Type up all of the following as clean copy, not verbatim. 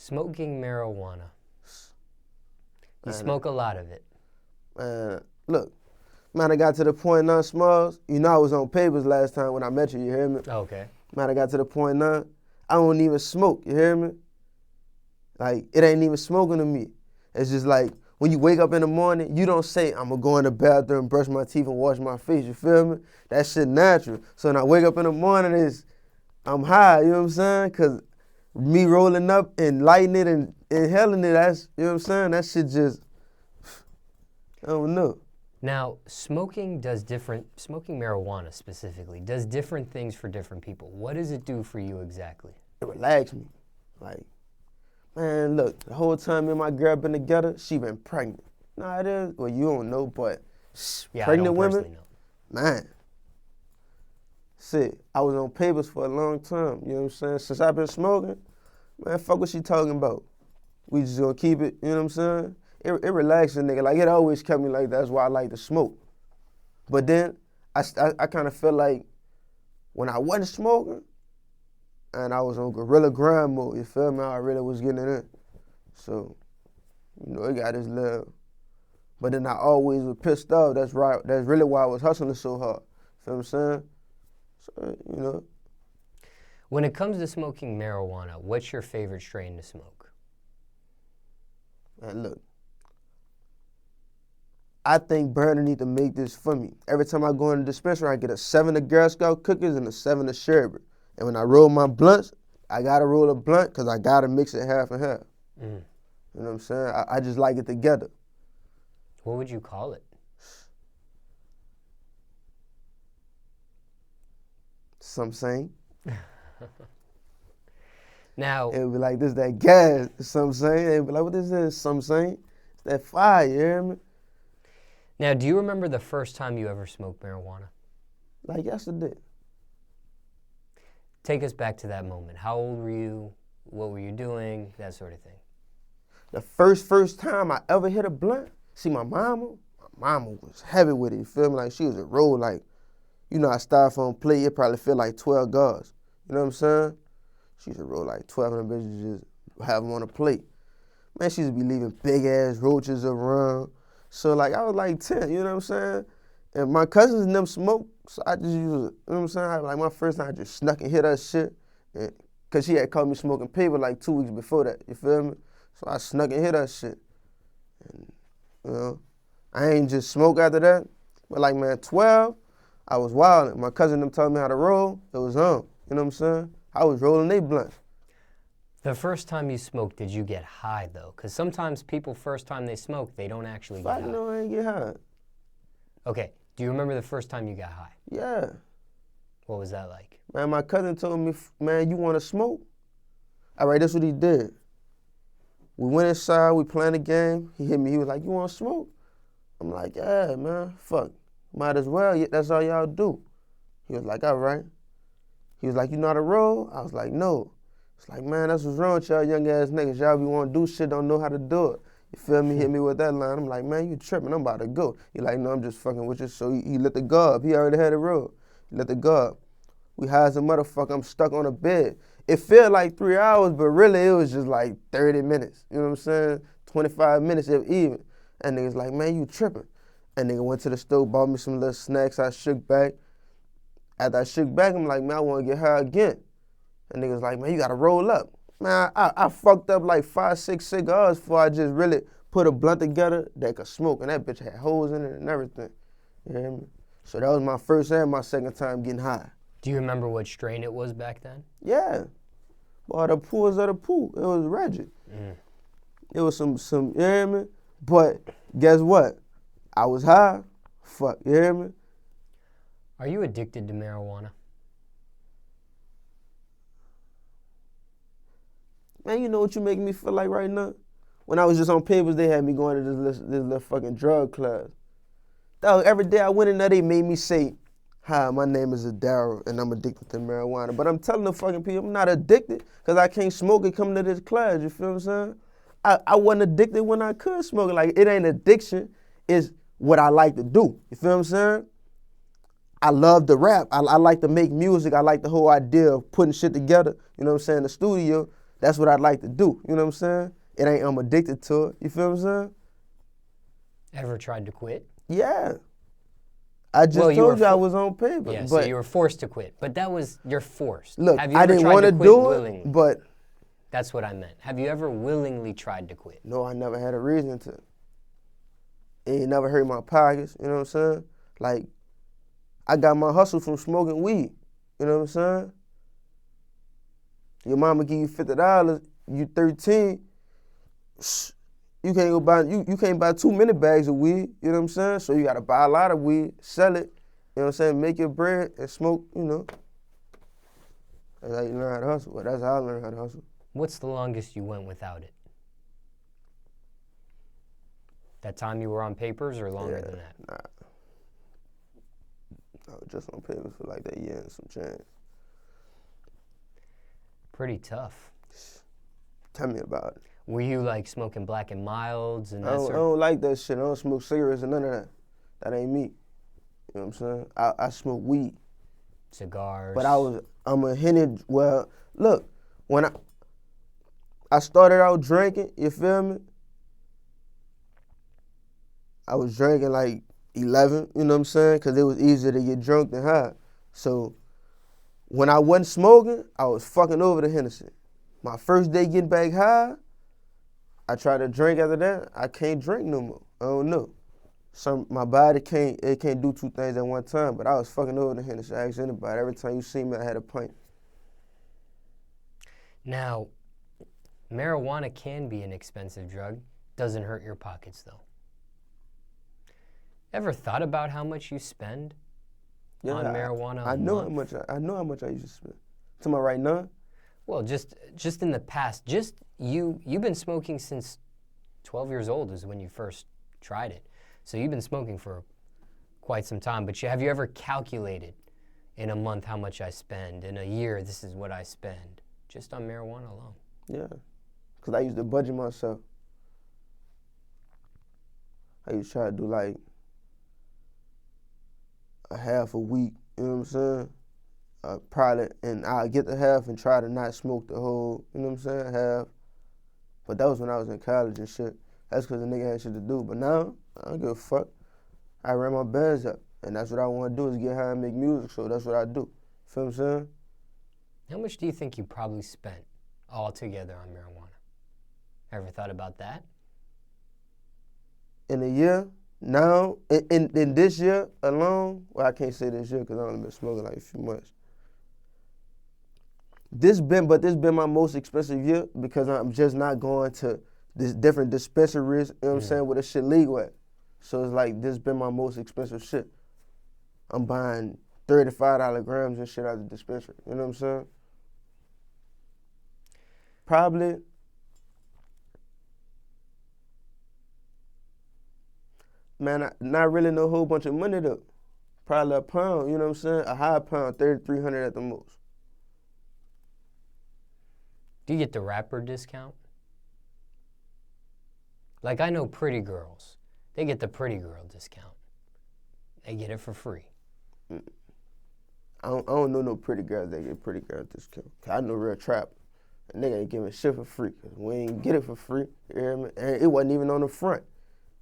Smoking marijuana. You smoke a lot of it. Man, look, man, I got to the point now, Smallz. You know I was on papers last time when I met you, you hear me? Okay. Man, I got to the point now, I don't even smoke, you hear me? Like, it ain't even smoking to me. It's just like, when you wake up in the morning, you don't say, I'm gonna go in the bathroom, brush my teeth, and wash my face, you feel me? That shit natural. So when I wake up in the morning, I'm high, you know what I'm saying? Cause me rolling up and lighting it and inhaling it, that's, you know what I'm saying? That shit just, I don't know. Now, smoking marijuana specifically, does different things for different people. What does it do for you exactly? It relaxed me. Like, man, look, the whole time me and my girl been together, she been pregnant. Nah, it is, well, you don't know, but yeah, pregnant I don't women, personally know. man. Shit, I was on papers for a long time, you know what I'm saying? Since I've been smoking, man, fuck what she talking about. We just gonna keep it, you know what I'm saying? It relaxes a nigga. Like, it always kept me like that. That's why I like to smoke. But then, I kind of feel like when I wasn't smoking, and I was on gorilla grind mode, you feel me? I really was getting it in. So, you know, it got this little. But then I always was pissed off. That's right. That's really why I was hustling so hard. Feel what I'm saying? So, you know. When it comes to smoking marijuana, what's your favorite strain to smoke? Man, look. I think Burner need to make this for me. Every time I go in the dispensary, I get a 7 of Girl Scout cookies and a 7 of sherbet. And when I roll my blunts, I gotta roll a blunt because I gotta mix it half and half. You know what I'm saying? I just like it together. What would you call it? Some saying. Now, it would be like, this that gas, some saying. It would be like, what is this? Some saying. It's that fire, you hear me? Now, do you remember the first time you ever smoked marijuana? Like yesterday. Take us back to that moment. How old were you? What were you doing? That sort of thing. The first time I ever hit a blunt, see my mama was heavy with it, you feel me? Like, she was a roll, like, you know, a styrofoam plate, it probably feel like 12 guards. You know what I'm saying? She used to roll like 12 of them bitches, just have them on a plate. Man, she used to be leaving big ass roaches around. So like, I was like 10, you know what I'm saying? And my cousins and them smoked, so I just used, you know what I'm saying? Like, my first time I just snuck and hit her shit. And, cause she had caught me smoking paper like 2 weeks before that, you feel me? So I snuck and hit her shit. And, you know, I ain't just smoke after that. But like, man, 12, I was wilding. My cousin them told me how to roll, it was on, you know what I'm saying? I was rolling they blunts. The first time you smoked, did you get high though? Because sometimes people, first time they smoke, they don't actually get high. I know I ain't get high. Okay, do you remember the first time you got high? Yeah. What was that like? Man, my cousin told me, man, you want to smoke? All right, that's what he did. We went inside, we playing a game. He hit me, he was like, you want to smoke? I'm like, yeah, man, fuck. Might as well, that's all y'all do. He was like, all right. He was like, you know how to roll? I was like, no. It's like, man, that's what's wrong with y'all young ass niggas. Y'all be want to do shit, don't know how to do it. You feel me? Hit me with that line. I'm like, man, you tripping. I'm about to go. He like, no, I'm just fucking with you. So he lit the guard. He already had it roll. He lit the guard. We high as a motherfucker. I'm stuck on a bed. It felt like 3 hours, but really it was just like 30 minutes. You know what I'm saying? 25 minutes if even. And niggas like, man, you tripping. And nigga went to the store, bought me some little snacks. I shook back. After I shook back, I'm like, man, I want to get high again. And niggas like, man, you got to roll up. Man, I fucked up like 5, 6 cigars before I just really put a blunt together that could smoke. And that bitch had holes in it and everything. You hear me? So that was my first and my second time getting high. Do you remember what strain it was back then? Yeah. Boy, the pools of the pool. It was Reggie. It was some, you hear me? But guess what? I was high. Fuck, you hear me? Are you addicted to marijuana? Man, you know what you making me feel like right now? When I was just on papers, they had me going to this little fucking drug class. Dog, every day I went in there, they made me say, hi, my name is Adara, and I'm addicted to marijuana. But I'm telling the fucking people I'm not addicted because I can't smoke it coming to this class, you feel what I'm saying? I wasn't addicted when I could smoke it. Like, it ain't addiction, it's what I like to do, you feel what I'm saying? I love to rap. I like to make music. I like the whole idea of putting shit together, you know what I'm saying, in the studio. that's what I'd like to do. You know what I'm saying? It ain't I'm addicted to it. You feel what I'm saying? Ever tried to quit? Yeah. I just Well, told you I was on paper. Yeah, but so you were forced to quit. But you're forced. Look, Have you I ever didn't tried want to quit do willingly? it, but That's what I meant. Have you ever willingly tried to quit? no, I never had a reason to. It ain't never hurt my pockets, you know what I'm saying? Like, I got my hustle from smoking weed, you know what I'm saying? Your mama give you $50, you 13, you can't go buy, you can't buy 2 many bags of weed, you know what I'm saying? So you gotta buy a lot of weed, sell it, you know what I'm saying? Make your bread and smoke, you know. That's how you learn how to hustle. Well, that's how I learned how to hustle. What's the longest you went without it? That time you were on papers or longer than that? Nah. I was just on papers for like that year and some change. Pretty tough. Tell me about it. Were you like smoking Black and Milds and that I sort of? don't like that shit. I don't smoke cigarettes and none of that. That ain't me. You know what I'm saying? I smoke weed. Cigars. But I'm a Henny. Well, look, when I started out drinking, you feel me? I was drinking like 11, you know what I'm saying? Because it was easier to get drunk than high. So when I wasn't smoking, I was fucking over the Hennessy. My first day getting back high, I tried to drink after that. I can't drink no more. I don't know. My body can't do two things at one time, but I was fucking over the Hennessy. I asked anybody. Every time you see me, I had a pint. Now, marijuana can be an expensive drug. Doesn't hurt your pockets though. Ever thought about how much you spend on marijuana? I know how much. I know how much I used to spend. To my right now. Well, just in the past, you've been smoking since 12 years old is when you first tried it. So you've been smoking for quite some time. But have you ever calculated in a month how much I spend? In a year, this is what I spend just on marijuana alone? Yeah, because I used to budget myself. I used to try to do like a half a week, you know what I'm saying? Probably, and I'll get the half and try to not smoke the whole, you know what I'm saying, half. But that was when I was in college and shit. That's because the nigga had shit to do. But now, I don't give a fuck. I ran my bands up, and that's what I want to do is get high and make music, so that's what I do. Feel what I'm saying? How much do you think you probably spent all together on marijuana? Ever thought about that? In a year, now, in this year alone, well, I can't say this year because I've only been smoking like a few months. This been my most expensive year because I'm just not going to this different dispensaries, you know what I'm saying, where the shit legal at. So it's like, this been my most expensive shit. I'm buying $35 grams and shit out of the dispensary, you know what I'm saying? Probably, man, not really no whole bunch of money though. Probably a pound, you know what I'm saying? A high pound, 3,300 at the most. Do you get the rapper discount? Like I know pretty girls. They get the pretty girl discount. They get it for free. I don't know no pretty girls that get pretty girl discount. I know real trap. A nigga ain't giving shit for free. Cause we ain't get it for free. You hear me? And it wasn't even on the front.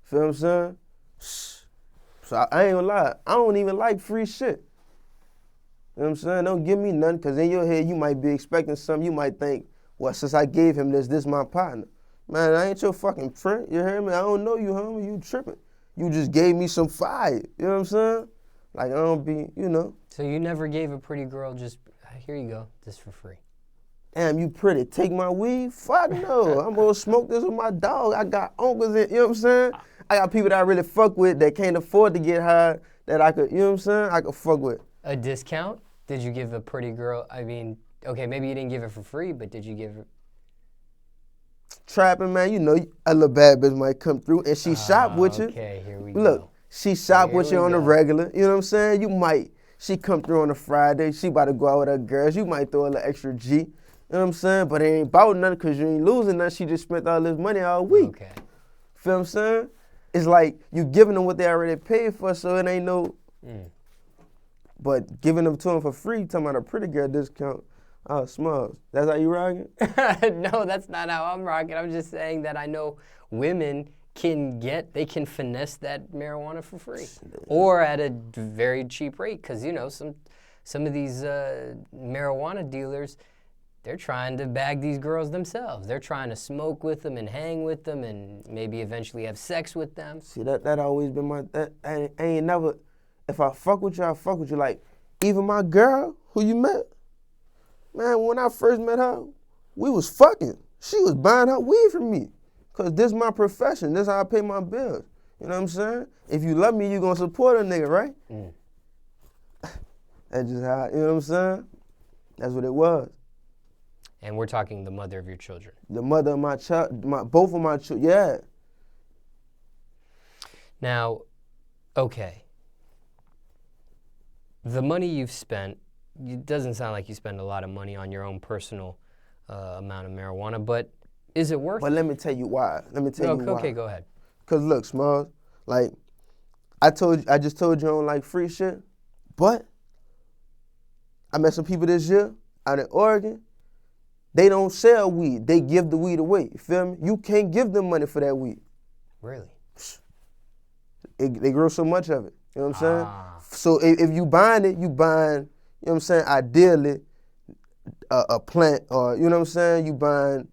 Feel what I'm saying? So I ain't gonna lie. I don't even like free shit. You know what I'm saying? Don't give me nothing, cause in your head you might be expecting something. You might think, well, since I gave him this my partner. Man, I ain't your fucking friend. You hear me? I don't know you, homie. You tripping. You just gave me some fire. You know what I'm saying? Like, I don't be, you know. So you never gave a pretty girl just, here you go, this for free. Damn, you pretty. Take my weed? Fuck no. I'm gonna smoke this with my dog. I got uncles in, you know what I'm saying? I got people that I really fuck with that can't afford to get high that I could, you know what I'm saying? I could fuck with. A discount? Did you give a pretty girl, I mean, okay, maybe you didn't give it for free, but did you give her? Trapping, man, you know, a little bad bitch might come through and she shop with you. Okay, here we go. Look, she shop Here with you we on the go. regular, you know what I'm saying? She come through on a Friday, she about to go out with her girls, you might throw a little extra G, you know what I'm saying? But it ain't about nothing because you ain't losing nothing, she just spent all this money all week. Okay. Feel what I'm saying? It's like you giving them what they already paid for, so it ain't no, but giving them to them for free, talking about a pretty girl discount, Oh, Smallz. That's how you rocking? No, that's not how I'm rocking. I'm just saying that I know women they can finesse that marijuana for free or at a very cheap rate because, you know, some of these marijuana dealers, they're trying to bag these girls themselves. They're trying to smoke with them and hang with them and maybe eventually have sex with them. See, that always been I ain't never, if I fuck with you, I fuck with you. Like, even my girl who you met, man, when I first met her, we was fucking. She was buying her weed from me. Cause this is my profession. This is how I pay my bills. You know what I'm saying? If you love me, you gonna support a nigga, right? That's just how, you know what I'm saying? That's what it was. And we're talking the mother of your children. The mother of my child, both of my children, yeah. Now, okay. The money you've spent, it doesn't sound like you spend a lot of money on your own personal amount of marijuana, but is it worth it? But let me tell you why. Okay, go ahead. Cause look, Smallz, like I just told you on like free shit, but I met some people this year out in Oregon. They don't sell weed. They give the weed away. You feel me? You can't give them money for that weed. Really? They grow so much of it. You know what I'm saying? So if you buying it, you buying, you know what I'm saying, ideally a plant or, you know what I'm saying, you buying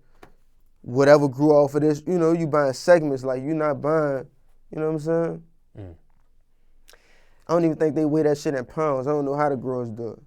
whatever grew off of this, you know, you buying segments, like you not buying, you know what I'm saying? I don't even think they weigh that shit in pounds. I don't know how the growers do it.